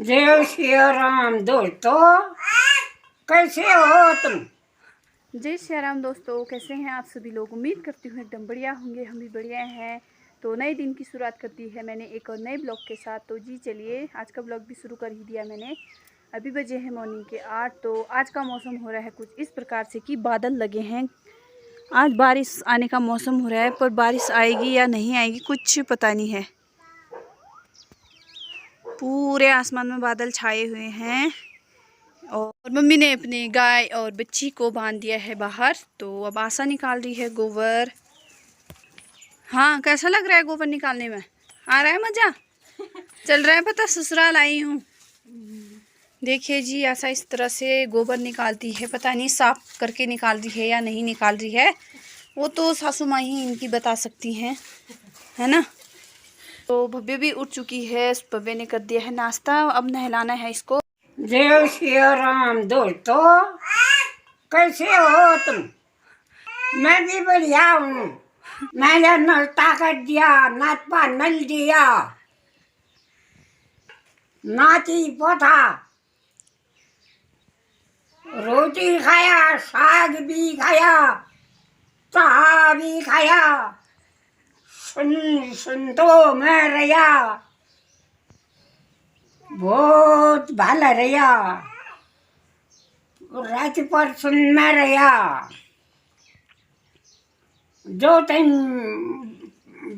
जय श्री राम दोस्तों, कैसे हो तुम? जय श्री राम दोस्तों, कैसे हैं आप सभी लोग। उम्मीद करती हूँ एकदम बढ़िया होंगे, हम भी बढ़िया हैं। तो नए दिन की शुरुआत करती है मैंने एक और नए ब्लॉग के साथ। तो जी चलिए, आज का ब्लॉग भी शुरू कर ही दिया मैंने। अभी बजे हैं मॉर्निंग के 8। तो आज का मौसम हो रहा है कुछ इस प्रकार से कि बादल लगे हैं। आज बारिश आने का मौसम हो रहा है, पर बारिश आएगी या नहीं आएगी कुछ पता नहीं है। पूरे आसमान में बादल छाए हुए हैं और मम्मी ने अपनी गाय और बच्ची को बांध दिया है बाहर। तो अब आशा निकाल रही है गोबर। हाँ, कैसा लग रहा है गोबर निकालने में? आ रहा है मज़ा? चल रहा है पता, ससुराल आई हूँ। देखिए जी, आशा इस तरह से गोबर निकालती है। पता नहीं साफ करके निकाल रही है या नहीं निकाल रही है, वो तो सासू माँ ही इनकी बता सकती हैं, है ना। तो भव्य भी उठ चुकी है, भव्य ने कर दिया है नाश्ता, अब नहलाना है इसको। जय श्री राम दोस्तों, कैसे हो तुम? मैं भी बढ़िया हूँ। मैंने नाश्ता कर दिया, नाश्ता नल दिया, नाची पोथा, रोटी खाया, साग भी खाया, चाह भी खाया। सुन तो मैं रहा, बहुत भाला रहा, रात पर सुन में रहा। जो तुम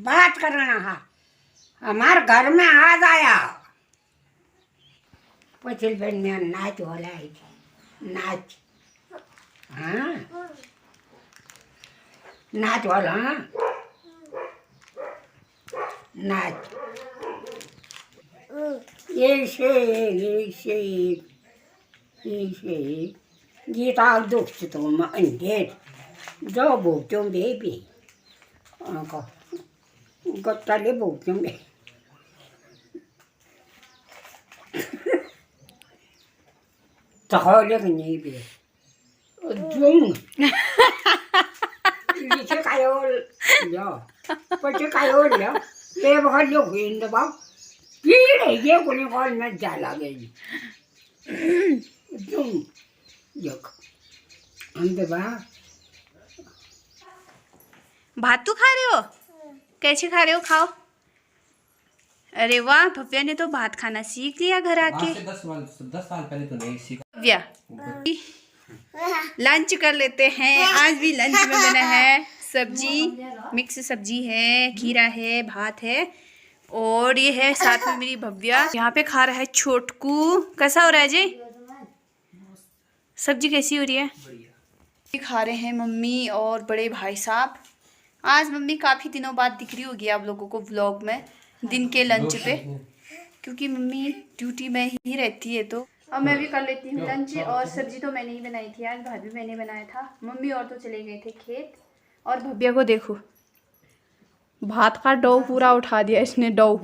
बात करना है, हमारे घर में आ जाया। पछिल बन में नाच होला है, नाच। हाँ, नाच होला, नाच। गीता दुख तो मैं अंधेर जो बोलूं बेबी उनको गत्ताले बोलूं बे तो नहीं बे जुंग लिखे कायोल या पचे कायोल या ले बहुत लोग इंद बाव पीड़े ये कोने कॉल में जाला गई जुंग यक अंद बाव। भात तो खा रहे हो? कैसे खा रहे हो? खाओ। अरे वाह, भव्या ने तो भात खाना सीख लिया घर आके। 10 साल पहले तो नहीं सीखा। भव्या, लंच कर लेते हैं। आज भी लंच में बना है सब्जी, मिक्स सब्जी है, खीरा है, भात है और ये है साथ में मेरी भव्या। यहाँ पे खा रहा है छोटकू। कैसा हो रहा है जी? सब्जी कैसी हो रही है? खा रहे हैं मम्मी और बड़े भाई साहब। आज मम्मी काफ़ी दिनों बाद दिख रही होगी आप लोगों को व्लॉग में दिन के लंच पे, क्योंकि मम्मी ड्यूटी में ही रहती है। तो अब मैं भी कर लेती हूँ लंच। और सब्जी तो मैंने ही बनाई थी आज, भाभी मैंने बनाया था। मम्मी और तो चले गए थे खेत। और भव्या को देखो, भात का डो पूरा उठा दिया इसने, डो।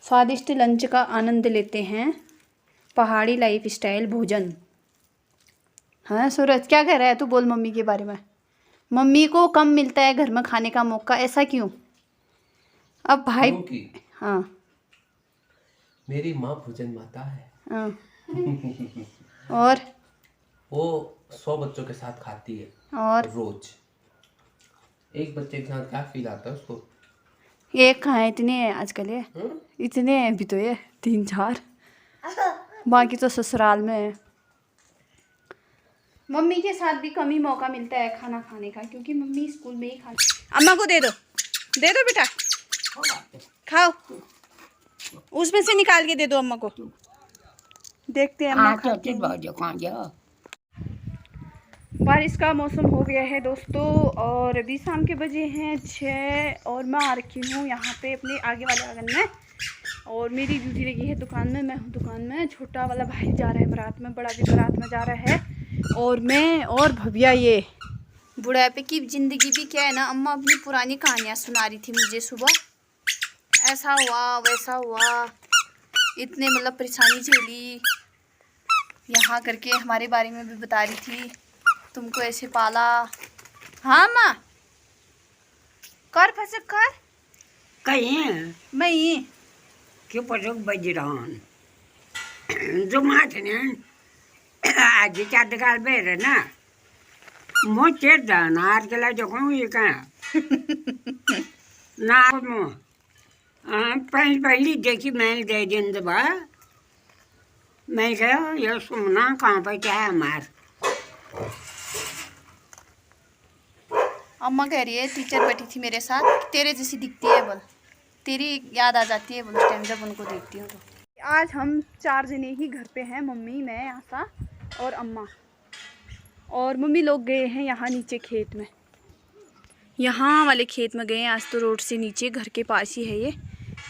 स्वादिष्ट लंच का आनंद लेते हैं, पहाड़ी लाइफ स्टाइल भोजन। हाँ सूरज, क्या कह रहा है तू? बोल मम्मी के बारे में। मम्मी को कम मिलता है घर में खाने का मौका, ऐसा क्यों? अब भाई हाँ, मेरी माँ भोजन माता है। हाँ। और वो 100 बच्चों के साथ खाती है और रोज। एक बच्चे के साथ क्या फील आता है उसको? एक कहाँ है, इतने हैं आजकल ये। इतने हैं भी तो ये 3-4, बाकी तो ससुराल में है। मम्मी के साथ भी कम ही मौका मिलता है खाना खाने का, क्योंकि मम्मी स्कूल में ही खाती। अम्मा को दे दो बेटा, खाओ। उसमें से निकाल के दे दो अम्मा को। देखते हैं अम्मा खाती हैं। बारिश का मौसम हो गया है दोस्तों, और अभी शाम के बजे हैं 6 और मैं आ रखी हूँ यहाँ पे अपने आगे वाले आंगन में। और मेरी ड्यूटी लगी है दुकान में, मैं हूँ दुकान में। छोटा वाला भाई जा रहा है बारात में, बड़ा भी बारात में जा रहा है। और मैं और भव्या, ये बुढ़ापे की ज़िंदगी भी क्या है ना। अम्मा अपनी पुरानी कहानियाँ सुना रही थी मुझे सुबह, ऐसा हुआ वैसा हुआ, इतने मतलब परेशानी झेली यहाँ करके। हमारे बारे में भी बता रही थी, तुमको ऐसे पाला। हाँ माँ, कर फसक कर कहीं मैं ही क्यों पसंद बजरान जो माठने आजी चाद काल बेरे ना मोचे दानार के ला जो कौन ये क्या ना मो पहली देखी मैंने दे दिन दबा मैं कहा ये सुनना कहाँ पे क्या है मार अम्मा कह रही है टीचर बैठी थी मेरे साथ तेरे जैसी दिखती है बोल, तेरी याद आ जाती है बोल उस टाइम जब उनको देखती हूँ तो। आज हम 4 जने ही घर पे हैं, मम्मी, मैं, आशा और अम्मा। और मम्मी लोग गए हैं यहाँ नीचे खेत में, यहाँ वाले खेत में गए हैं आज तो। रोड से नीचे घर के पास ही है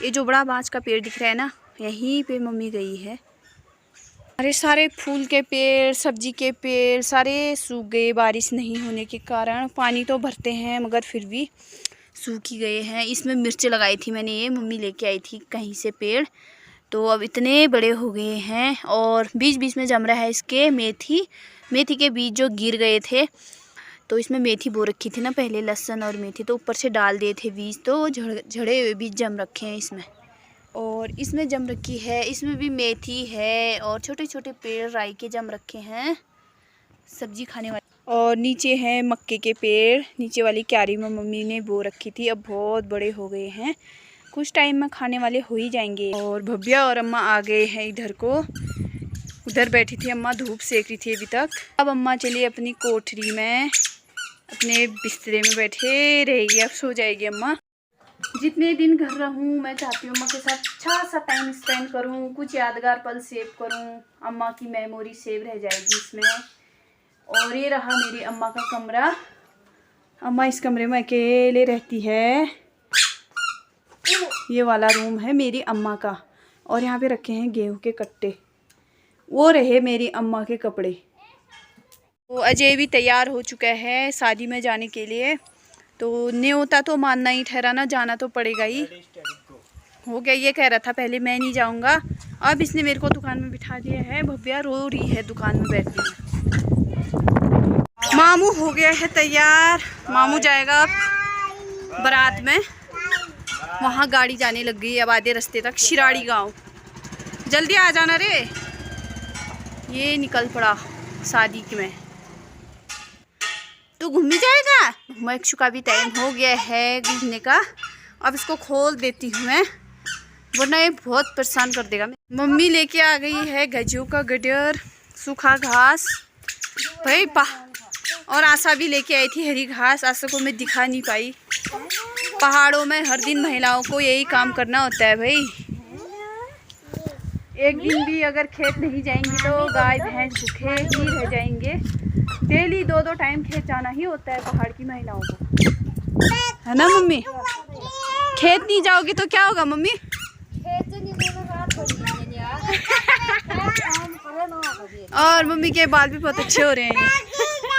ये जो बड़ा बांस का पेड़ दिख रहा है ना, यहीं पे मम्मी गई है। अरे सारे फूल के पेड़, सब्जी के पेड़ सारे सूख गए बारिश नहीं होने के कारण। पानी तो भरते हैं मगर फिर भी सूख ही गए हैं। इसमें मिर्च लगाई थी मैंने, ये मम्मी लेके आई थी कहीं से पेड़, तो अब इतने बड़े हो गए हैं। और बीच बीच में जम रहा है इसके मेथी के बीज जो गिर गए थे, तो इसमें मेथी बो रखी थी ना पहले, लहसुन और मेथी, तो ऊपर से डाल दिए थे बीज, तो झड़े हुए बीज जम रखे हैं इसमें। और इसमें जम रखी है, इसमें भी मेथी है और छोटे छोटे पेड़ राई के जम रखे हैं सब्जी खाने वाले। और नीचे हैं मक्के के पेड़, नीचे वाली क्यारी में मम्मी ने बो रखी थी, अब बहुत बड़े हो गए हैं, कुछ टाइम में खाने वाले हो ही जाएंगे। और भव्या और अम्मा आ गए हैं इधर को, उधर बैठी थी अम्मा, धूप सेक रही थी अभी तक। अब अम्मा चली अपनी कोठरी में, अपने बिस्तरे में बैठे रहेगी, अब सो जाएगी अम्मा। जितने दिन घर रहूँ मैं चाहती हूँ अम्मा के साथ अच्छा सा टाइम स्पेंड करूँ, कुछ यादगार पल सेव करूँ, अम्मा की मेमोरी सेव रह जाएगी इसमें। और ये रहा मेरी अम्मा का कमरा, अम्मा इस कमरे में अकेले रहती है। ये वाला रूम है मेरी अम्मा का, और यहाँ पे रखे हैं गेहूं के कट्टे। वो रहे मेरी अम्मा के कपड़े। वो अजय भी तैयार हो चुका है शादी में जाने के लिए, तो न्योता तो मानना ही ठहरा ना, जाना तो पड़ेगा ही। हो गया, ये कह रहा था पहले मैं नहीं जाऊंगा, अब इसने मेरे को दुकान में बिठा दिया है। भव्या रो रही है दुकान में बैठने में। मामू हो गया है तैयार, मामू जाएगा अब बारात में, वहाँ गाड़ी जाने लग गई अब आधे रास्ते तक, शिराड़ी गांव। जल्दी आ जाना रे। ये निकल पड़ा शादी में। तो घूमने जाएगा, मक्षु का भी टाइम हो गया है घूमने का। अब इसको खोल देती हूँ मैं, वरना ये बहुत परेशान कर देगा। मम्मी लेके आ गई है गजू का गडर, सूखा घास भाई और आशा भी लेके आई थी हरी घास। आशा को मैं दिखा नहीं पाई, पहाड़ों में हर दिन महिलाओं को यही काम करना होता है भाई। एक दिन भी अगर खेत नहीं जाएंगे तो गाय भैंस भूखे ही रह जाएंगे। डेली 2-2 टाइम खेत जाना ही होता है पहाड़ की महिलाओं को, है ना मम्मी? खेत नहीं जाओगी तो क्या होगा मम्मी? और मम्मी के बाल भी बहुत अच्छे हो रहे हैं,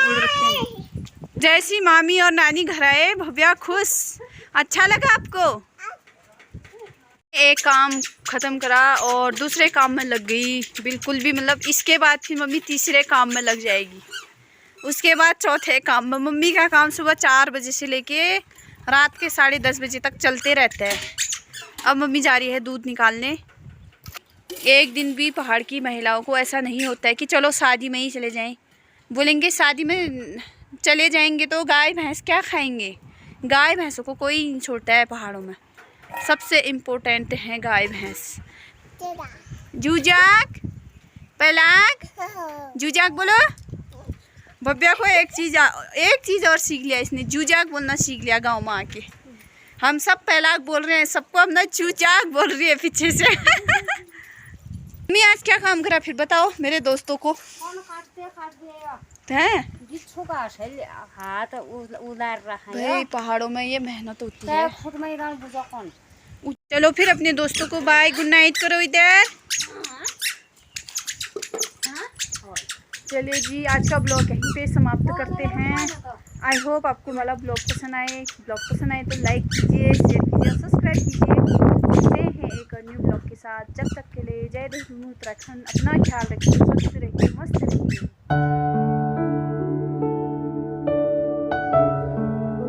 उड़ रखे हैं। जैसी मामी और नानी घर आए भव्या खुश। अच्छा लगा आपको? एक काम ख़त्म करा और दूसरे काम में लग गई बिल्कुल भी, मतलब इसके बाद फिर मम्मी तीसरे काम में लग जाएगी, उसके बाद चौथे काम में। मम्मी का काम सुबह 4 बजे से लेके रात के 10:30 बजे तक चलते रहता है। अब मम्मी जा रही है दूध निकालने। एक दिन भी पहाड़ की महिलाओं को ऐसा नहीं होता है कि चलो शादी में ही चले जाएं। बोलेंगे शादी में चले जाएंगे तो गाय भैंस क्या खाएंगे? गाय भैंसों को कोई नहीं छोड़ता है पहाड़ों में, सबसे इम्पोर्टेंट है गाय भैंस। जूजाक पलाक, जूजाक बोलो। भव्या को एक चीज़ और सीख लिया इसने, जूजाक बोलना सीख लिया गांव में आके। हम सब पलाक बोल रहे हैं, सबको हम ना जूजाक बोल रही है पीछे से। मम्मी आज क्या काम करा फिर बताओ मेरे दोस्तों को? है हाथ उधार रहा है भाई, पहाड़ों में ये मेहनत होती है। खुद में चलो फिर अपने दोस्तों को बाय गुड नाइट करो इधर। चलिए जी, आज का ब्लॉग यहीं पे समाप्त करते हैं। आई होप आपको वाला ब्लॉग पसंद आए। ब्लॉग पसंद आए तो लाइक कीजिए, शेयर कीजिए, सब्सक्राइब कीजिए। मिलते हैं एक और न्यू ब्लॉग के साथ। जब तक के लिए जय देव उत्तराखंड। अपना ख्याल रखिए, स्वस्थ रहिए, मस्त रहिए।